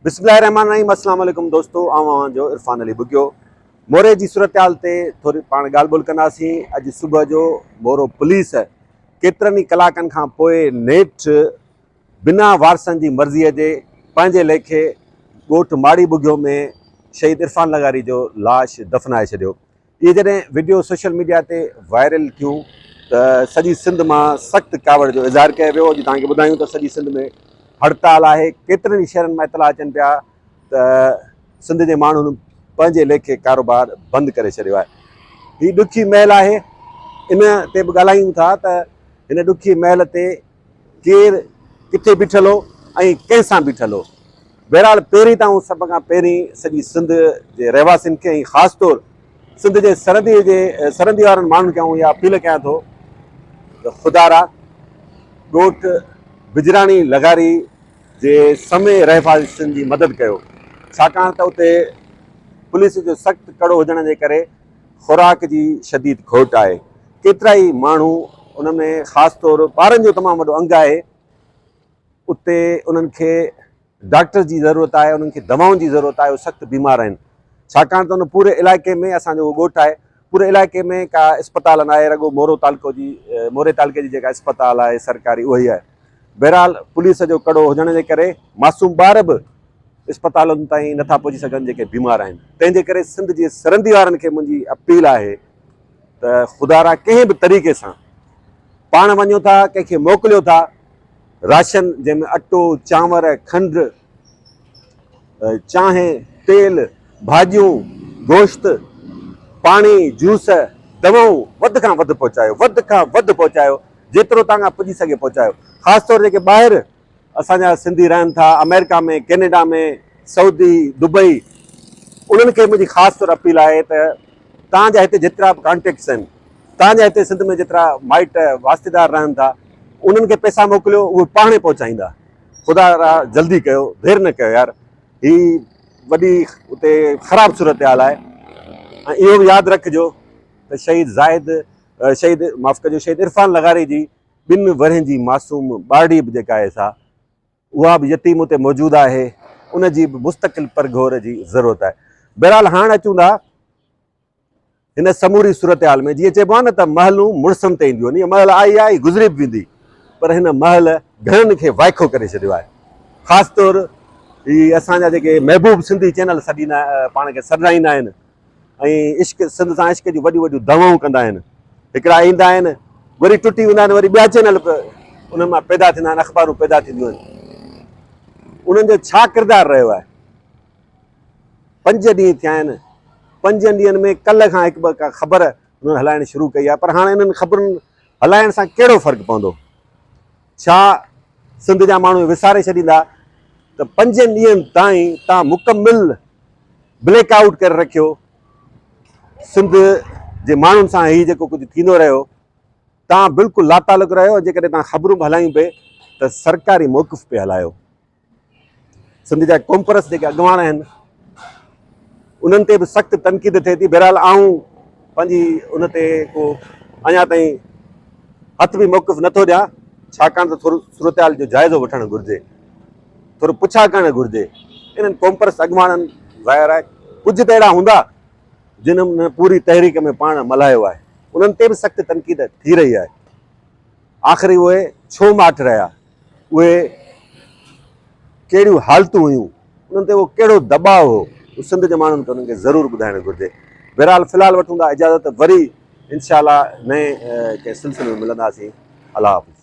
बिस्मिल्लाहिर्रहमानिर्रहीम। अस्सलाम वालेकुम दोस्तों, आवां जो इरफान अली बुगियो। मोरे जी सूरत हाल ते थोड़ी पाण ॻाल्हि ॿोल कंदासीं। अॼु सुबुह जो मोरो पुलिस केतिरनि ई कलाकनि खां पोइ नेठि बिना वारसनि जी मर्ज़ीअ जे पंहिंजे लेखे ॻोठु माड़ी बुगियो में शहीद इरफान लगारी जो लाश दफ़नाए छॾियो। इहे जॾहिं वीडियो सोशल मीडिया ते वायरल थियूं त सॼी सिंध मां सख़्तु कावड़ जो इज़हार कयो वियो। अॼु तव्हांखे ॿुधायूं त सॼी सिंध में हड़ताल आहे। केतिरनि ई शहरनि मां इतला अचनि पिया त सिंध जे माण्हुनि पंहिंजे लेखे कारोबार बंदि करे छॾियो आहे। हीअ ॾुखी महल आहे। इन ते बि ॻाल्हायूं था त हिन ॾुखी महल ते केरु किथे बीठल हो ऐं कंहिंसां बीठल हो। बहरहाल पहिरीं त सभ खां पहिरीं सॼी सिंध जे रहवासियुनि खे ऐं ख़ासि तौरु सिंध जे सरहदी वारनि माण्हुनि खे इहा अपील कयां थो त ख़ुदारा ॻोठु बिजराणी लगारी जे समय रहवासियुनि जी मदद कयो, छाकाणि त उते पुलिस जो सख़्तु कड़ो हुजण जे करे ख़ुराक जी शदीद खोट आहे। केतिरा ई माण्हू उन में ख़ासि तौरु ॿारनि जो तमामु वॾो अंगु आहे। उते उन्हनि खे डॉक्टर जी ज़रूरत आहे, उन्हनि खे दवाउनि जी ज़रूरत आहे। उहे सख़्तु बीमार आहिनि, छाकाणि त उन पूरे इलाइक़े में असांजो उहो ॻोठु आहे, पूरे इलाइक़े में का इस्पताल न आहे। रुॻो मोरे तालुके जी जेका इस्पताल आहे सरकारी उहा ई आहे। बहरहाल पुलिस जो कड़ो हुजण जे करे मासूम ॿार बि इस्पतालुनि ताईं नथा पहुची सघनि जेके बीमार आहिनि। तंहिंजे करे सिंध जे सरहदी वारनि खे मुंहिंजी अपील आहे त ख़ुदारा कंहिं बि तरीक़े सां पाण वञो था, कंहिंखे मोकिलियो था, राशन जंहिंमें अटो, चांवर, खंडु, चांहि, तेल, भाॼियूं, गोश्त, पाणी, जूस, दवाऊं वधि खां वधि पहुचायो, वधि खां वधि पहुचायो, जेतिरो तव्हां खां पुॼी सघे पहुचायो। ख़ासि तौरु जेके ॿाहिरि असांजा सिंधी रहनि था, अमेरिका में, कैनेडा में, सऊदी, दुबई, उन्हनि खे मुंहिंजी ख़ासि तौरु अपील आहे त तव्हांजा हिते जेतिरा बि कॉन्टेक्ट्स आहिनि, तव्हांजा हिते सिंध में जेतिरा माइट वास्तेदार रहनि था, उन्हनि खे पैसा मोकिलियो, उहे पाण ई पहुचाईंदा। ख़ुदा जल्दी कयो, देरि न कयो यार। ही वॾी उते ख़राबु सूरत हाल आहे। ऐं इहो बि यादि रखिजो त शहीद इरफान लगारी जी 2 वरहनि जी मासूम ॿारड़ी बि जेका आहे सा उहा बि यतीम उते मौजूदु आहे। उन जी बि मुस्तक़िल परघोर जी ज़रूरत आहे। बहरहाल हाणे अचूं था हिन समूरी सूरत हाल में। जीअं चइबो आहे न त महलूं मुड़ुसनि ते ईंदियूं आहिनि, इहा महल आई आहे, गुज़री बि वेंदी, पर हिन महल घणनि खे वाइखो करे छॾियो आहे। ख़ासि तौरु हीअ असांजा जेके महबूब सिंधी चैनल सॾींदा पाण खे सॾाईंदा आहिनि ऐं इश्क सिंध सां इश्क जूं वॾियूं वॾियूं दवाऊं कंदा आहिनि। हिकिड़ा ईंदा आहिनि, वरी टुटी वेंदा आहिनि, वरी ॿिया चैनल उन्हनि मां पैदा थींदा आहिनि, अख़बारूं पैदा थींदियूं आहिनि। उन्हनि जो छा किरदारु रहियो आहे? 5 ॾींहं थिया आहिनि, 5 ॾींहंनि में कल्ह खां हिकु ॿ का ख़बर उन्हनि हलाइण शुरू कई आहे। पर हाणे इन्हनि ख़बरुनि हलाइण सां कहिड़ो फ़र्क़ु पवंदो? छा सिंध जा माण्हू विसारे छॾींदा त 5 ॾींहंनि ताईं तव्हां मुकमिल ब्लैकआउट करे रखियो? सिंध जे माण्हुनि सां हीउ जेको कुझु थींदो रहियो, तव्हां बिल्कुलु लातालुक रहियो। जेकॾहिं तव्हां ख़बरूं बि हलायूं पिए त सरकारी मौक़िफ़ पे हलायो। सिंध जा कॉम्परस जेके अॻुवान आहिनि उन्हनि ते बि सख़्तु तनक़ीद थिए थी। बहरहाल आऊं पंहिंजी उन ते को अञा ताईं हथ बि मौक़िफ़ नथो ॾियां, छाकाणि त थोरो सूरत हाल जो जाइज़ो वठणु घुरिजे, थोरो पुछा करणु घुरिजे। इन्हनि कॉम्परस अॻुवाननि ज़ाहिर आहे कुझु त अहिड़ा हूंदा जिन्हनि पूरी तहरीक में पाण मल्हायो आहे, उन्हनि ते बि सख़्तु तनक़ीद थी रही आहे। आख़िरी उहे छो माठि रहिया, उहे कहिड़ियूं हालतूं हुयूं, उन्हनि ते उहो कहिड़ो दॿाउ हो, उहो सिंध जे माण्हुनि खे उन्हनि खे ज़रूरु ॿुधाइणु घुरिजे। बहरहाल फ़िलहालु वठूं था इजाज़त, वरी इंशाअल्लाह नए कंहिं सिलसिले में मिलंदासीं। अल्लाह हाफ़िज़।